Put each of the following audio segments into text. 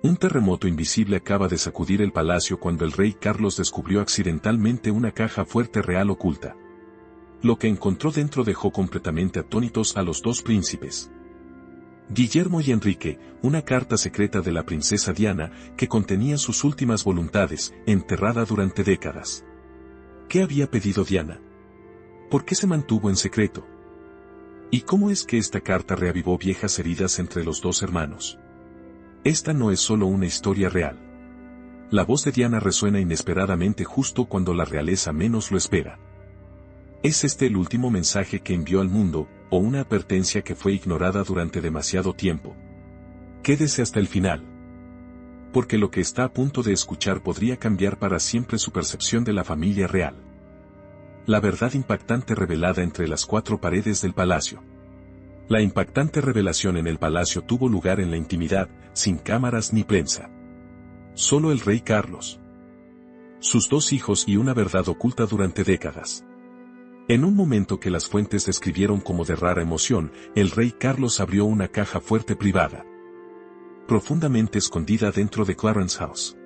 Un terremoto invisible acaba de sacudir el palacio cuando el rey Carlos descubrió accidentalmente una caja fuerte real oculta. Lo que encontró dentro dejó completamente atónitos a los dos príncipes. Guillermo y Enrique, una carta secreta de la princesa Diana que contenía sus últimas voluntades, enterrada durante décadas. ¿Qué había pedido Diana? ¿Por qué se mantuvo en secreto? ¿Y cómo es que esta carta reavivó viejas heridas entre los dos hermanos? Esta no es solo una historia real. La voz de Diana resuena inesperadamente justo cuando la realeza menos lo espera. ¿Es este el último mensaje que envió al mundo, o una advertencia que fue ignorada durante demasiado tiempo? Quédese hasta el final. Porque lo que está a punto de escuchar podría cambiar para siempre su percepción de la familia real. La verdad impactante revelada entre las cuatro paredes del palacio. La impactante revelación en el palacio tuvo lugar en la intimidad, sin cámaras ni prensa. Solo el rey Carlos, sus dos hijos y una verdad oculta durante décadas. En un momento que las fuentes describieron como de rara emoción, el rey Carlos abrió una caja fuerte privada, profundamente escondida dentro de Clarence House.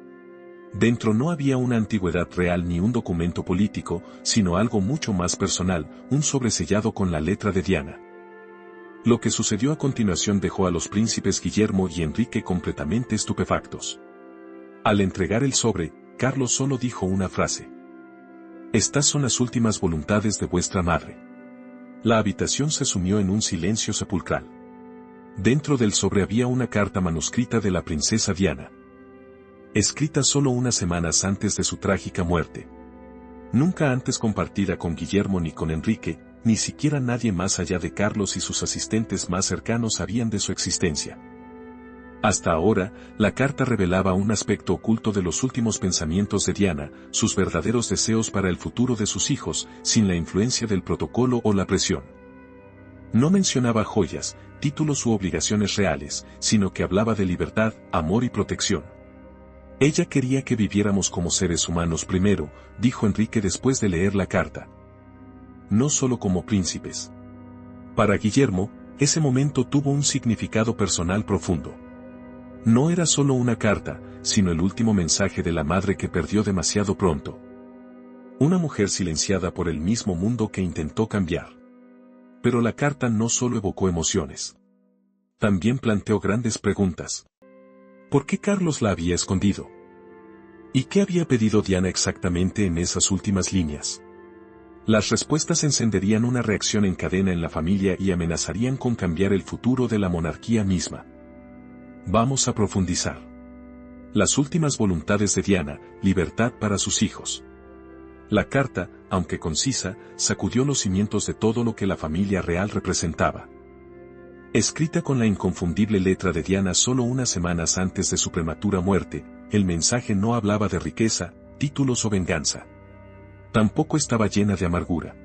Dentro no había una antigüedad real ni un documento político, sino algo mucho más personal, un sobre sellado con la letra de Diana. Lo que sucedió a continuación dejó a los príncipes Guillermo y Enrique completamente estupefactos. Al entregar el sobre, Carlos solo dijo una frase. Estas son las últimas voluntades de vuestra madre. La habitación se sumió en un silencio sepulcral. Dentro del sobre había una carta manuscrita de la princesa Diana, escrita solo unas semanas antes de su trágica muerte. Nunca antes compartida con Guillermo ni con Enrique, ni siquiera nadie más allá de Carlos y sus asistentes más cercanos sabían de su existencia. Hasta ahora, la carta revelaba un aspecto oculto de los últimos pensamientos de Diana, sus verdaderos deseos para el futuro de sus hijos, sin la influencia del protocolo o la presión. No mencionaba joyas, títulos u obligaciones reales, sino que hablaba de libertad, amor y protección. Ella quería que viviéramos como seres humanos primero, dijo Enrique después de leer la carta. No solo como príncipes. Para Guillermo, ese momento tuvo un significado personal profundo. No era solo una carta, sino el último mensaje de la madre que perdió demasiado pronto. Una mujer silenciada por el mismo mundo que intentó cambiar. Pero la carta no solo evocó emociones. También planteó grandes preguntas. ¿Por qué Carlos la había escondido? ¿Y qué había pedido Diana exactamente en esas últimas líneas? Las respuestas encenderían una reacción en cadena en la familia y amenazarían con cambiar el futuro de la monarquía misma. Vamos a profundizar. Las últimas voluntades de Diana, libertad para sus hijos. La carta, aunque concisa, sacudió los cimientos de todo lo que la familia real representaba. Escrita con la inconfundible letra de Diana solo unas semanas antes de su prematura muerte, el mensaje no hablaba de riqueza, títulos o venganza. Tampoco estaba llena de amargura.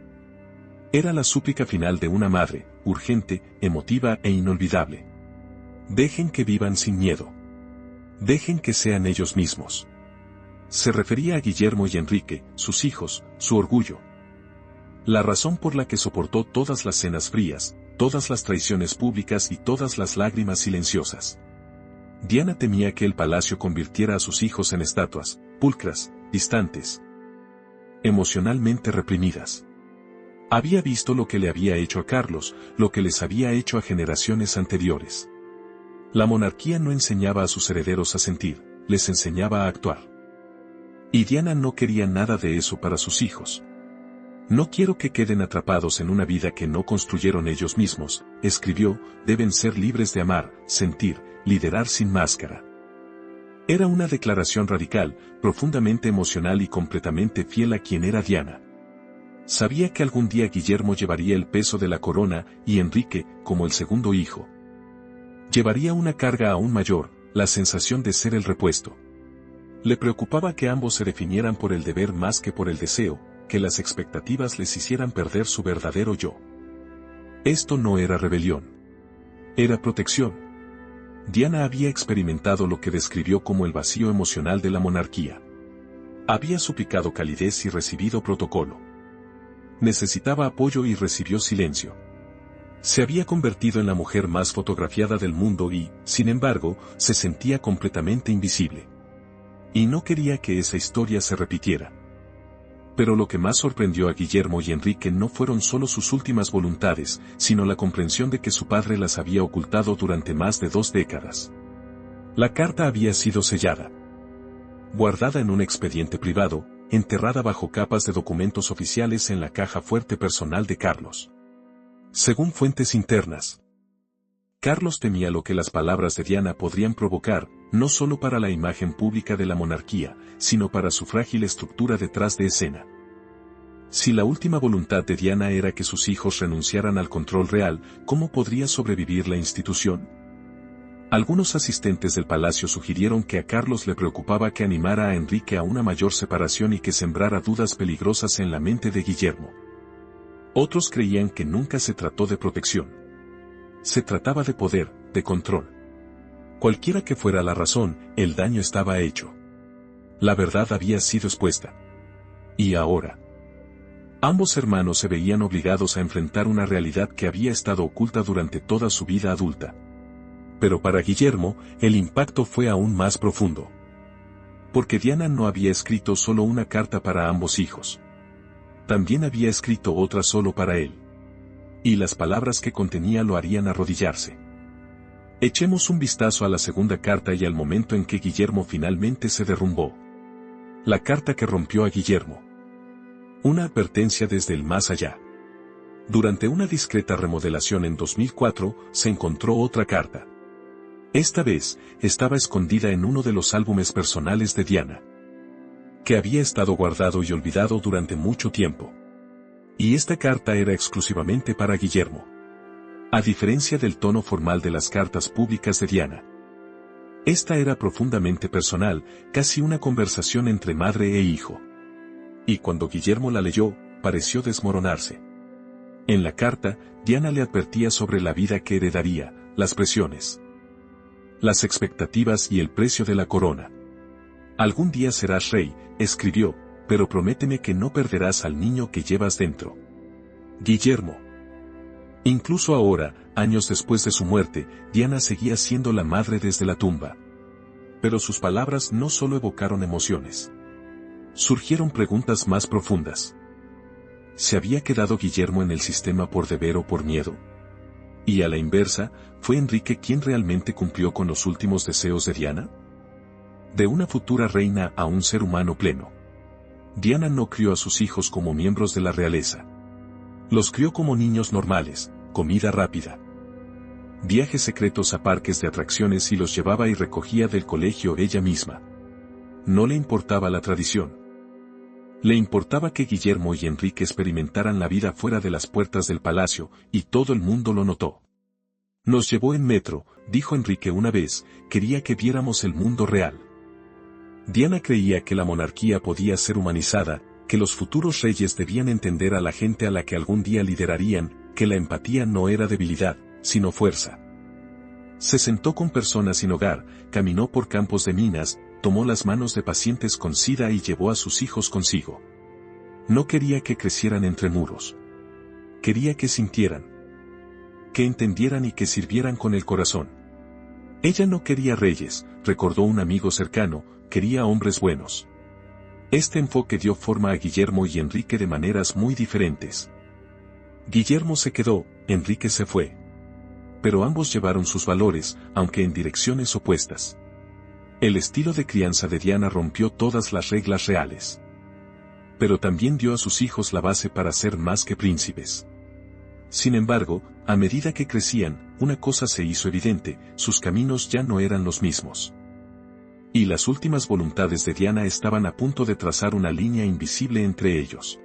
Era la súplica final de una madre, urgente, emotiva e inolvidable. Dejen que vivan sin miedo. Dejen que sean ellos mismos. Se refería a Guillermo y Enrique, sus hijos, su orgullo. La razón por la que soportó todas las cenas frías, todas las traiciones públicas y todas las lágrimas silenciosas. Diana temía que el palacio convirtiera a sus hijos en estatuas, pulcras, distantes, emocionalmente reprimidas. Había visto lo que le había hecho a Carlos, lo que les había hecho a generaciones anteriores. La monarquía no enseñaba a sus herederos a sentir, les enseñaba a actuar. Y Diana no quería nada de eso para sus hijos. No quiero que queden atrapados en una vida que no construyeron ellos mismos, escribió, deben ser libres de amar, sentir, liderar sin máscara. Era una declaración radical, profundamente emocional y completamente fiel a quien era Diana. Sabía que algún día Guillermo llevaría el peso de la corona y Enrique, como el segundo hijo, llevaría una carga aún mayor, la sensación de ser el repuesto. Le preocupaba que ambos se definieran por el deber más que por el deseo, que las expectativas les hicieran perder su verdadero yo. Esto no era rebelión. Era protección. Diana había experimentado lo que describió como el vacío emocional de la monarquía. Había suplicado calidez y recibido protocolo. Necesitaba apoyo y recibió silencio. Se había convertido en la mujer más fotografiada del mundo y, sin embargo, se sentía completamente invisible. Y no quería que esa historia se repitiera. Pero lo que más sorprendió a Guillermo y Enrique no fueron solo sus últimas voluntades, sino la comprensión de que su padre las había ocultado durante más de 2 décadas. La carta había sido sellada, guardada en un expediente privado, enterrada bajo capas de documentos oficiales en la caja fuerte personal de Carlos. Según fuentes internas, Carlos temía lo que las palabras de Diana podrían provocar, no solo para la imagen pública de la monarquía, sino para su frágil estructura detrás de escena. Si la última voluntad de Diana era que sus hijos renunciaran al control real, ¿cómo podría sobrevivir la institución? Algunos asistentes del palacio sugirieron que a Carlos le preocupaba que animara a Enrique a una mayor separación y que sembrara dudas peligrosas en la mente de Guillermo. Otros creían que nunca se trató de protección. Se trataba de poder, de control. Cualquiera que fuera la razón, el daño estaba hecho. La verdad había sido expuesta. Y ahora, ambos hermanos se veían obligados a enfrentar una realidad que había estado oculta durante toda su vida adulta. Pero para Guillermo, el impacto fue aún más profundo. Porque Diana no había escrito solo una carta para ambos hijos. También había escrito otra solo para él. Y las palabras que contenía lo harían arrodillarse. Echemos un vistazo a la segunda carta y al momento en que Guillermo finalmente se derrumbó. La carta que rompió a Guillermo. Una advertencia desde el más allá. Durante una discreta remodelación en 2004, se encontró otra carta. Esta vez, estaba escondida en uno de los álbumes personales de Diana, que había estado guardado y olvidado durante mucho tiempo. Y esta carta era exclusivamente para Guillermo. A diferencia del tono formal de las cartas públicas de Diana. Esta era profundamente personal, casi una conversación entre madre e hijo. Y cuando Guillermo la leyó, pareció desmoronarse. En la carta, Diana le advertía sobre la vida que heredaría, las presiones, las expectativas y el precio de la corona. Algún día serás rey, escribió, pero prométeme que no perderás al niño que llevas dentro. Guillermo. Incluso ahora, años después de su muerte, Diana seguía siendo la madre desde la tumba. Pero sus palabras no solo evocaron emociones. Surgieron preguntas más profundas. ¿Se había quedado Guillermo en el sistema por deber o por miedo? Y a la inversa, ¿fue Enrique quien realmente cumplió con los últimos deseos de Diana? De una futura reina a un ser humano pleno. Diana no crió a sus hijos como miembros de la realeza. Los crió como niños normales, comida rápida, viajes secretos a parques de atracciones y los llevaba y recogía del colegio ella misma. No le importaba la tradición. Le importaba que Guillermo y Enrique experimentaran la vida fuera de las puertas del palacio, y todo el mundo lo notó. Nos llevó en metro, dijo Enrique una vez, quería que viéramos el mundo real. Diana creía que la monarquía podía ser humanizada, que los futuros reyes debían entender a la gente a la que algún día liderarían, que la empatía no era debilidad, sino fuerza. Se sentó con personas sin hogar, caminó por campos de minas, tomó las manos de pacientes con SIDA y llevó a sus hijos consigo. No quería que crecieran entre muros. Quería que sintieran, que entendieran y que sirvieran con el corazón. Ella no quería reyes, recordó un amigo cercano, quería hombres buenos. Este enfoque dio forma a Guillermo y Enrique de maneras muy diferentes. Guillermo se quedó, Enrique se fue. Pero ambos llevaron sus valores, aunque en direcciones opuestas. El estilo de crianza de Diana rompió todas las reglas reales. Pero también dio a sus hijos la base para ser más que príncipes. Sin embargo, a medida que crecían, una cosa se hizo evidente, sus caminos ya no eran los mismos. Y las últimas voluntades de Diana estaban a punto de trazar una línea invisible entre ellos.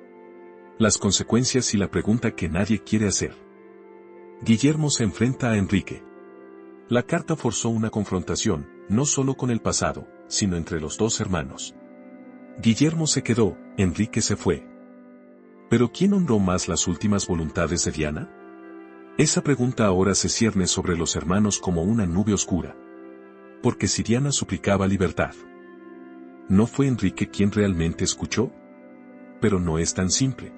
Las consecuencias y la pregunta que nadie quiere hacer. Guillermo se enfrenta a Enrique. La carta forzó una confrontación, no solo con el pasado, sino entre los dos hermanos. Guillermo se quedó, Enrique se fue. ¿Pero quién honró más las últimas voluntades de Diana? Esa pregunta ahora se cierne sobre los hermanos como una nube oscura. Porque si Diana suplicaba libertad, ¿no fue Enrique quien realmente escuchó? Pero no es tan simple.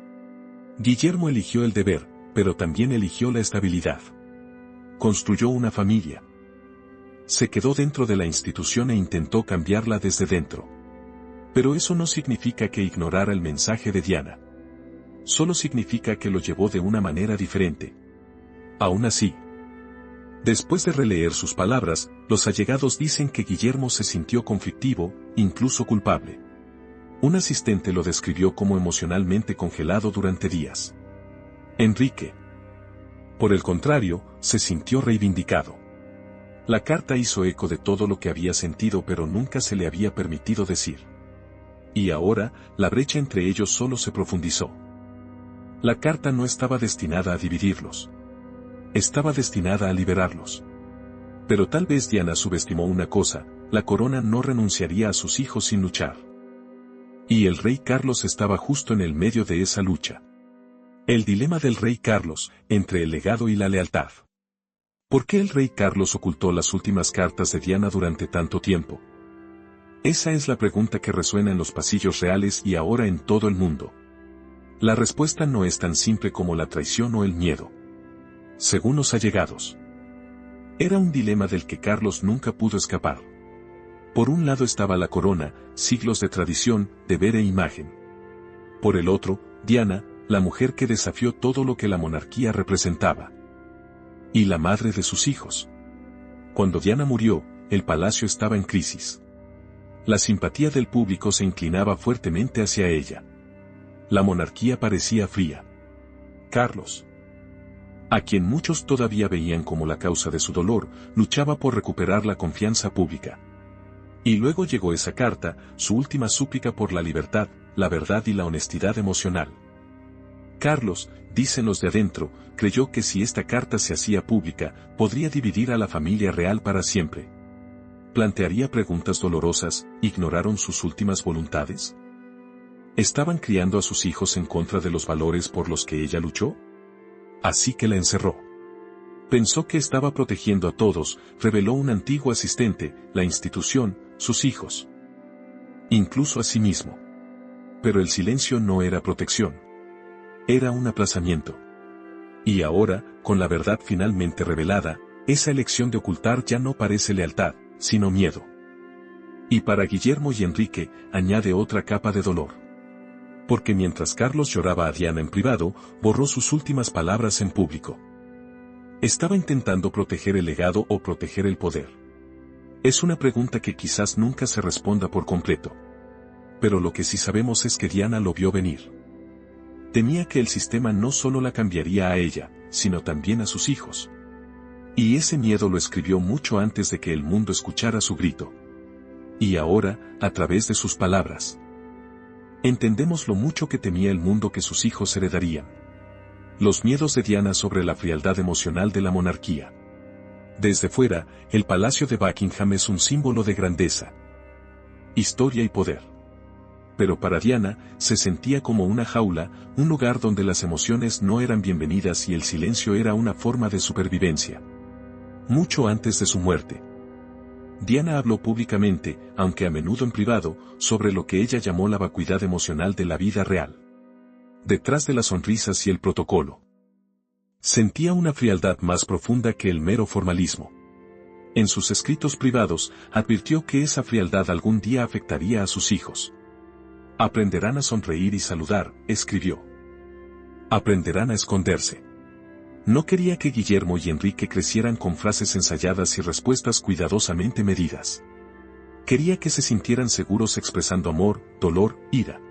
Guillermo eligió el deber, pero también eligió la estabilidad. Construyó una familia. Se quedó dentro de la institución e intentó cambiarla desde dentro. Pero eso no significa que ignorara el mensaje de Diana. Solo significa que lo llevó de una manera diferente. Aún así, después de releer sus palabras, los allegados dicen que Guillermo se sintió conflictivo, incluso culpable. Un asistente lo describió como emocionalmente congelado durante días. Enrique, por el contrario, se sintió reivindicado. La carta hizo eco de todo lo que había sentido pero nunca se le había permitido decir. Y ahora, la brecha entre ellos solo se profundizó. La carta no estaba destinada a dividirlos. Estaba destinada a liberarlos. Pero tal vez Diana subestimó una cosa: la corona no renunciaría a sus hijos sin luchar. Y el rey Carlos estaba justo en el medio de esa lucha. El dilema del rey Carlos, entre el legado y la lealtad. ¿Por qué el rey Carlos ocultó las últimas cartas de Diana durante tanto tiempo? Esa es la pregunta que resuena en los pasillos reales y ahora en todo el mundo. La respuesta no es tan simple como la traición o el miedo. Según los allegados, era un dilema del que Carlos nunca pudo escapar. Por un lado estaba la corona, siglos de tradición, deber e imagen. Por el otro, Diana, la mujer que desafió todo lo que la monarquía representaba. Y la madre de sus hijos. Cuando Diana murió, el palacio estaba en crisis. La simpatía del público se inclinaba fuertemente hacia ella. La monarquía parecía fría. Carlos, a quien muchos todavía veían como la causa de su dolor, luchaba por recuperar la confianza pública. Y luego llegó esa carta, su última súplica por la libertad, la verdad y la honestidad emocional. Carlos, dicen los de adentro, creyó que si esta carta se hacía pública, podría dividir a la familia real para siempre. ¿Plantearía preguntas dolorosas? ¿Ignoraron sus últimas voluntades? ¿Estaban criando a sus hijos en contra de los valores por los que ella luchó? Así que la encerró. Pensó que estaba protegiendo a todos, reveló un antiguo asistente, la institución, sus hijos. Incluso a sí mismo. Pero el silencio no era protección. Era un aplazamiento. Y ahora, con la verdad finalmente revelada, esa elección de ocultar ya no parece lealtad, sino miedo. Y para Guillermo y Enrique, añade otra capa de dolor. Porque mientras Carlos lloraba a Diana en privado, borró sus últimas palabras en público. ¿Estaba intentando proteger el legado o proteger el poder? Es una pregunta que quizás nunca se responda por completo. Pero lo que sí sabemos es que Diana lo vio venir. Temía que el sistema no solo la cambiaría a ella, sino también a sus hijos. Y ese miedo lo escribió mucho antes de que el mundo escuchara su grito. Y ahora, a través de sus palabras, entendemos lo mucho que temía el mundo que sus hijos heredarían. Los miedos de Diana sobre la frialdad emocional de la monarquía. Desde fuera, el Palacio de Buckingham es un símbolo de grandeza, historia y poder. Pero para Diana, se sentía como una jaula, un lugar donde las emociones no eran bienvenidas y el silencio era una forma de supervivencia. Mucho antes de su muerte, Diana habló públicamente, aunque a menudo en privado, sobre lo que ella llamó la vacuidad emocional de la vida real. Detrás de las sonrisas y el protocolo, sentía una frialdad más profunda que el mero formalismo. En sus escritos privados, advirtió que esa frialdad algún día afectaría a sus hijos. Aprenderán a sonreír y saludar, escribió. Aprenderán a esconderse. No quería que Guillermo y Enrique crecieran con frases ensayadas y respuestas cuidadosamente medidas. Quería que se sintieran seguros expresando amor, dolor, ira.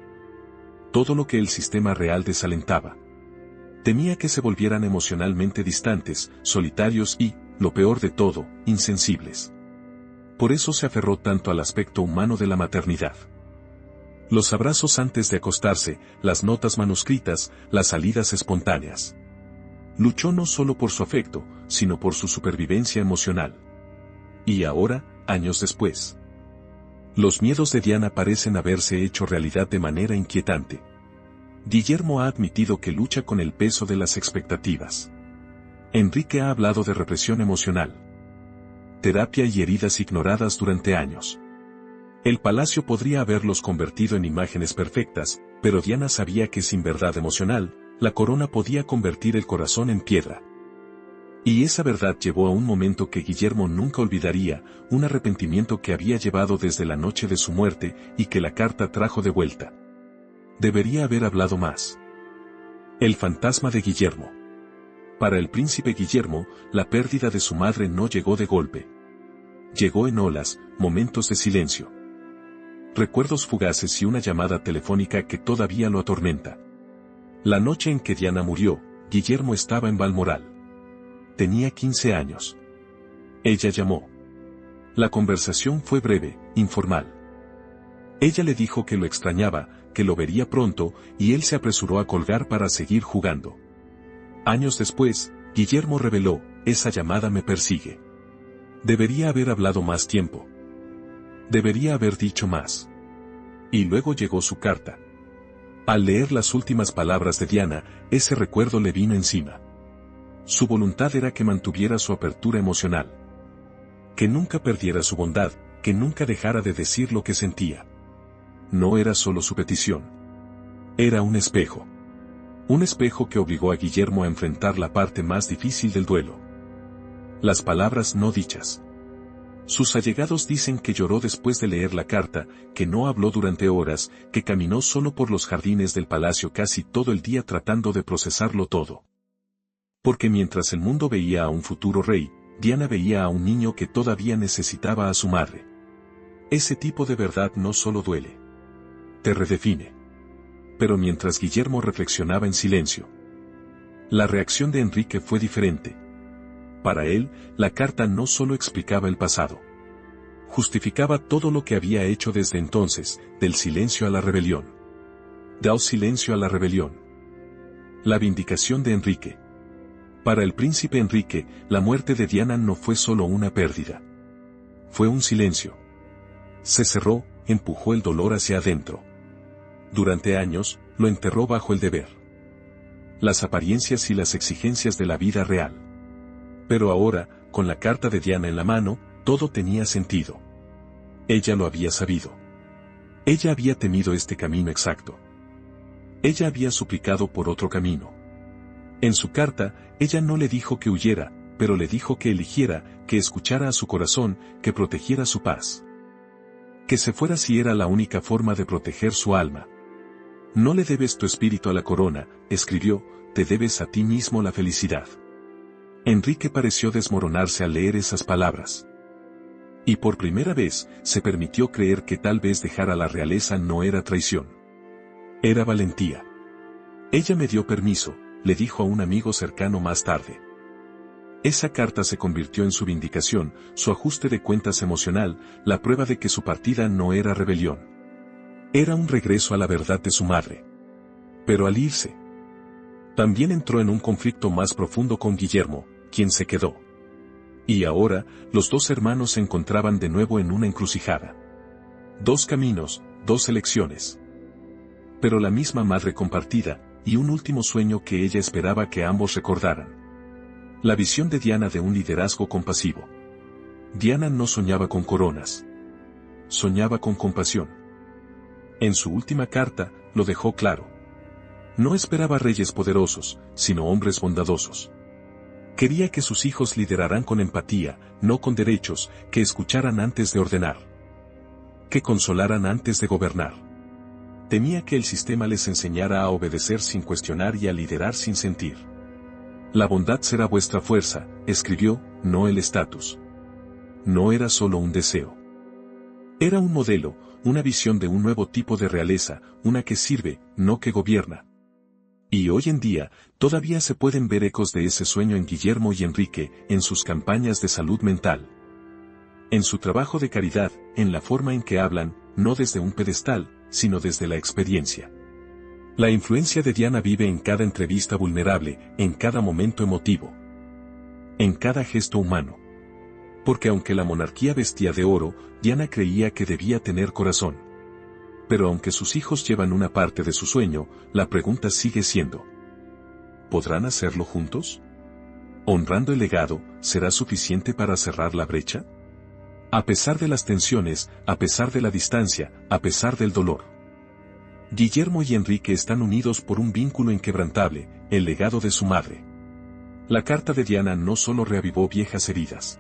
Todo lo que el sistema real desalentaba. Temía que se volvieran emocionalmente distantes, solitarios y, lo peor de todo, insensibles. Por eso se aferró tanto al aspecto humano de la maternidad. Los abrazos antes de acostarse, las notas manuscritas, las salidas espontáneas. Luchó no solo por su afecto, sino por su supervivencia emocional. Y ahora, años después, los miedos de Diana parecen haberse hecho realidad de manera inquietante. Guillermo ha admitido que lucha con el peso de las expectativas. Enrique ha hablado de represión emocional, terapia y heridas ignoradas durante años. El palacio podría haberlos convertido en imágenes perfectas, pero Diana sabía que sin verdad emocional, la corona podía convertir el corazón en piedra. Y esa verdad llevó a un momento que Guillermo nunca olvidaría, un arrepentimiento que había llevado desde la noche de su muerte y que la carta trajo de vuelta. Debería haber hablado más. El fantasma de Guillermo. Para el príncipe Guillermo, la pérdida de su madre no llegó de golpe. Llegó en olas, momentos de silencio. Recuerdos fugaces y una llamada telefónica que todavía lo atormenta. La noche en que Diana murió, Guillermo estaba en Balmoral. Tenía 15 años. Ella llamó. La conversación fue breve, informal. Ella le dijo que lo extrañaba, que lo vería pronto, y él se apresuró a colgar para seguir jugando. Años después, Guillermo reveló, esa llamada me persigue. Debería haber hablado más tiempo. Debería haber dicho más. Y luego llegó su carta. Al leer las últimas palabras de Diana, ese recuerdo le vino encima. Su voluntad era que mantuviera su apertura emocional. Que nunca perdiera su bondad, que nunca dejara de decir lo que sentía. No era solo su petición. Era un espejo. Un espejo que obligó a Guillermo a enfrentar la parte más difícil del duelo. Las palabras no dichas. Sus allegados dicen que lloró después de leer la carta, que no habló durante horas, que caminó solo por los jardines del palacio casi todo el día tratando de procesarlo todo. Porque mientras el mundo veía a un futuro rey, Diana veía a un niño que todavía necesitaba a su madre. Ese tipo de verdad no solo duele. Te redefine. Pero mientras Guillermo reflexionaba en silencio, la reacción de Enrique fue diferente. Para él, la carta no solo explicaba el pasado. Justificaba todo lo que había hecho desde entonces, del silencio a la rebelión. Del silencio a la rebelión. La vindicación de Enrique. Para el príncipe Enrique, la muerte de Diana no fue solo una pérdida. Fue un silencio. Se cerró, empujó el dolor hacia adentro. Durante años, lo enterró bajo el deber. Las apariencias y las exigencias de la vida real. Pero ahora, con la carta de Diana en la mano, todo tenía sentido. Ella lo había sabido. Ella había temido este camino exacto. Ella había suplicado por otro camino. En su carta, ella no le dijo que huyera, pero le dijo que eligiera, que escuchara a su corazón, que protegiera su paz. Que se fuera si era la única forma de proteger su alma. No le debes tu espíritu a la corona, escribió, te debes a ti mismo la felicidad. Enrique pareció desmoronarse al leer esas palabras. Y por primera vez, se permitió creer que tal vez dejar a la realeza no era traición. Era valentía. Ella me dio permiso, le dijo a un amigo cercano más tarde. Esa carta se convirtió en su vindicación, su ajuste de cuentas emocional, la prueba de que su partida no era rebelión. Era un regreso a la verdad de su madre. Pero al irse, también entró en un conflicto más profundo con Guillermo, quien se quedó. Y ahora, los dos hermanos se encontraban de nuevo en una encrucijada. Dos caminos, dos elecciones. Pero la misma madre compartida, y un último sueño que ella esperaba que ambos recordaran. La visión de Diana de un liderazgo compasivo. Diana no soñaba con coronas. Soñaba con compasión. En su última carta, lo dejó claro. No esperaba reyes poderosos, sino hombres bondadosos. Quería que sus hijos lideraran con empatía, no con derechos, que escucharan antes de ordenar. Que consolaran antes de gobernar. Temía que el sistema les enseñara a obedecer sin cuestionar y a liderar sin sentir. La bondad será vuestra fuerza, escribió, no el estatus. No era solo un deseo. Era un modelo, una visión de un nuevo tipo de realeza, una que sirve, no que gobierna. Y hoy en día, todavía se pueden ver ecos de ese sueño en Guillermo y Enrique, en sus campañas de salud mental. En su trabajo de caridad, en la forma en que hablan, no desde un pedestal, sino desde la experiencia. La influencia de Diana vive en cada entrevista vulnerable, en cada momento emotivo. En cada gesto humano. Porque aunque la monarquía vestía de oro, Diana creía que debía tener corazón. Pero aunque sus hijos llevan una parte de su sueño, la pregunta sigue siendo: ¿podrán hacerlo juntos? ¿Honrando el legado, será suficiente para cerrar la brecha? A pesar de las tensiones, a pesar de la distancia, a pesar del dolor. Guillermo y Enrique están unidos por un vínculo inquebrantable, el legado de su madre. La carta de Diana no solo reavivó viejas heridas.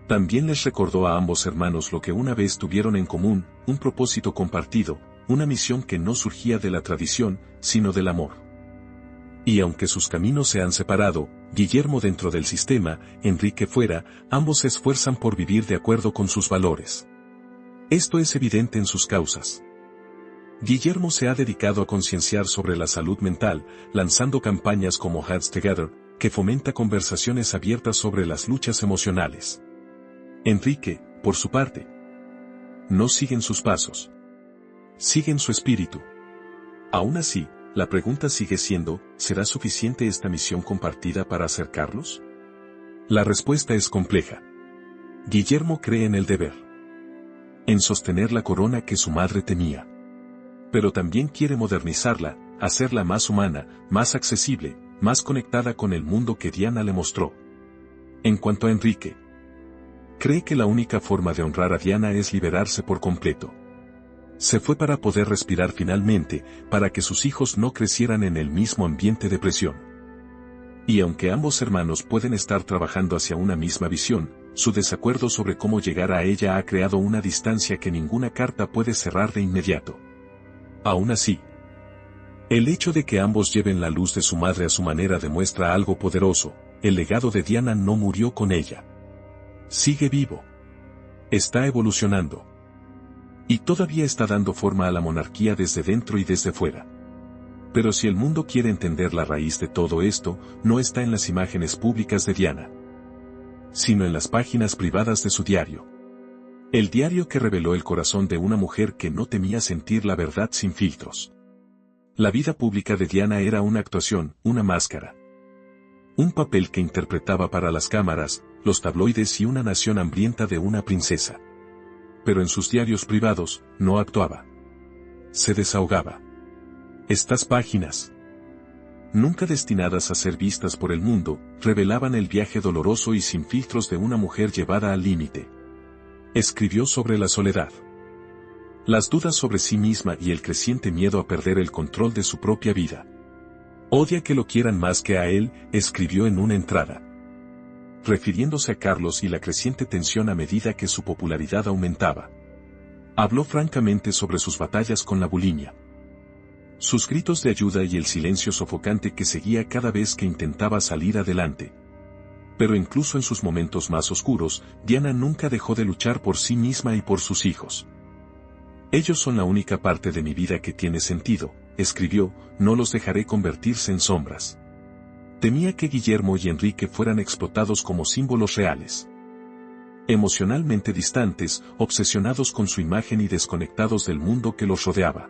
También les recordó a ambos hermanos lo que una vez tuvieron en común, un propósito compartido, una misión que no surgía de la tradición, sino del amor. Y aunque sus caminos se han separado, Guillermo dentro del sistema, Enrique fuera, ambos se esfuerzan por vivir de acuerdo con sus valores. Esto es evidente en sus causas. Guillermo se ha dedicado a concienciar sobre la salud mental, lanzando campañas como Heads Together, que fomenta conversaciones abiertas sobre las luchas emocionales. Enrique, por su parte, no siguen sus pasos. Siguen su espíritu. Aún así, la pregunta sigue siendo, ¿será suficiente esta misión compartida para acercarlos? La respuesta es compleja. Guillermo cree en el deber. En sostener la corona que su madre tenía. Pero también quiere modernizarla, hacerla más humana, más accesible, más conectada con el mundo que Diana le mostró. En cuanto a Enrique, cree que la única forma de honrar a Diana es liberarse por completo. Se fue para poder respirar finalmente, para que sus hijos no crecieran en el mismo ambiente de presión. Y aunque ambos hermanos pueden estar trabajando hacia una misma visión, su desacuerdo sobre cómo llegar a ella ha creado una distancia que ninguna carta puede cerrar de inmediato. Aún así, el hecho de que ambos lleven la luz de su madre a su manera demuestra algo poderoso, el legado de Diana no murió con ella. Sigue vivo. Está evolucionando. Y todavía está dando forma a la monarquía desde dentro y desde fuera. Pero si el mundo quiere entender la raíz de todo esto, no está en las imágenes públicas de Diana, sino en las páginas privadas de su diario. El diario que reveló el corazón de una mujer que no temía sentir la verdad sin filtros. La vida pública de Diana era una actuación, una máscara. Un papel que interpretaba para las cámaras, los tabloides y una nación hambrienta de una princesa. Pero en sus diarios privados, no actuaba. Se desahogaba. Estas páginas, nunca destinadas a ser vistas por el mundo, revelaban el viaje doloroso y sin filtros de una mujer llevada al límite. Escribió sobre la soledad, las dudas sobre sí misma y el creciente miedo a perder el control de su propia vida. Odia que lo quieran más que a él, escribió en una entrada. Refiriéndose a Carlos y la creciente tensión a medida que su popularidad aumentaba. Habló francamente sobre sus batallas con la bulimia. Sus gritos de ayuda y el silencio sofocante que seguía cada vez que intentaba salir adelante. Pero incluso en sus momentos más oscuros, Diana nunca dejó de luchar por sí misma y por sus hijos. Ellos son la única parte de mi vida que tiene sentido, escribió, no los dejaré convertirse en sombras. Temía que Guillermo y Enrique fueran explotados como símbolos reales. Emocionalmente distantes, obsesionados con su imagen y desconectados del mundo que los rodeaba.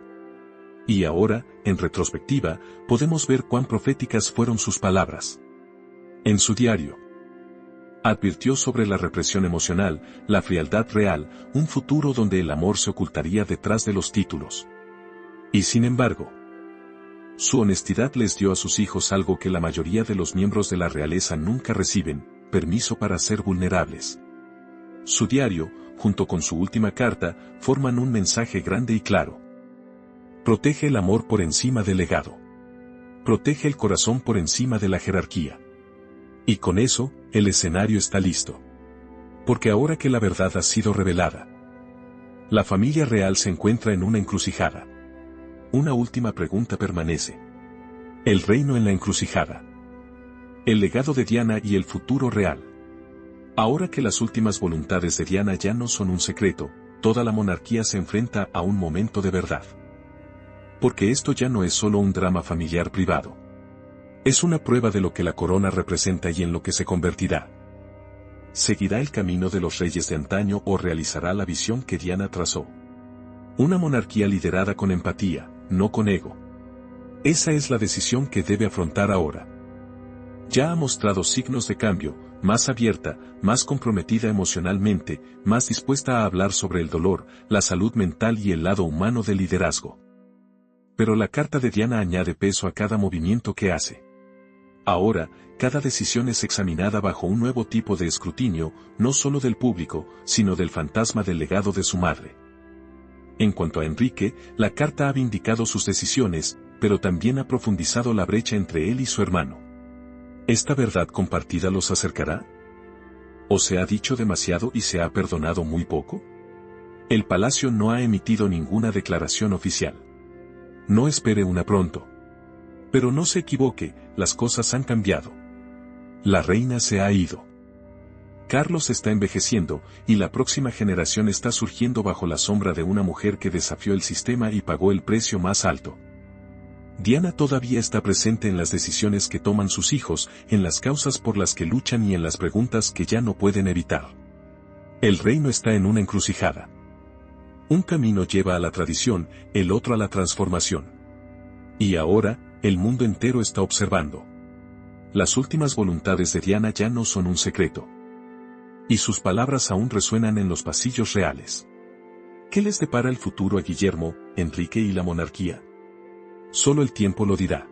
Y ahora, en retrospectiva, podemos ver cuán proféticas fueron sus palabras. En su diario, advirtió sobre la represión emocional, la frialdad real, un futuro donde el amor se ocultaría detrás de los títulos. Y sin embargo, su honestidad les dio a sus hijos algo que la mayoría de los miembros de la realeza nunca reciben, permiso para ser vulnerables. Su diario, junto con su última carta, forman un mensaje grande y claro. Protege el amor por encima del legado. Protege el corazón por encima de la jerarquía. Y con eso, el escenario está listo. Porque ahora que la verdad ha sido revelada, la familia real se encuentra en una encrucijada. Una última pregunta permanece. El reino en la encrucijada. El legado de Diana y el futuro real. Ahora que las últimas voluntades de Diana ya no son un secreto, toda la monarquía se enfrenta a un momento de verdad. Porque esto ya no es solo un drama familiar privado. Es una prueba de lo que la corona representa y en lo que se convertirá. ¿Seguirá el camino de los reyes de antaño o realizará la visión que Diana trazó? Una monarquía liderada con empatía, no con ego. Esa es la decisión que debe afrontar ahora. Ya ha mostrado signos de cambio, más abierta, más comprometida emocionalmente, más dispuesta a hablar sobre el dolor, la salud mental y el lado humano del liderazgo. Pero la carta de Diana añade peso a cada movimiento que hace. Ahora, cada decisión es examinada bajo un nuevo tipo de escrutinio, no solo del público, sino del fantasma del legado de su madre. En cuanto a Enrique, la carta ha vindicado sus decisiones, pero también ha profundizado la brecha entre él y su hermano. ¿Esta verdad compartida los acercará? ¿O se ha dicho demasiado y se ha perdonado muy poco? El palacio no ha emitido ninguna declaración oficial. No espere una pronto. Pero no se equivoque, las cosas han cambiado. La reina se ha ido. Carlos está envejeciendo, y la próxima generación está surgiendo bajo la sombra de una mujer que desafió el sistema y pagó el precio más alto. Diana todavía está presente en las decisiones que toman sus hijos, en las causas por las que luchan y en las preguntas que ya no pueden evitar. El reino está en una encrucijada. Un camino lleva a la tradición, el otro a la transformación. Y ahora, el mundo entero está observando. Las últimas voluntades de Diana ya no son un secreto. Y sus palabras aún resuenan en los pasillos reales. ¿Qué les depara el futuro a Guillermo, Enrique y la monarquía? Solo el tiempo lo dirá.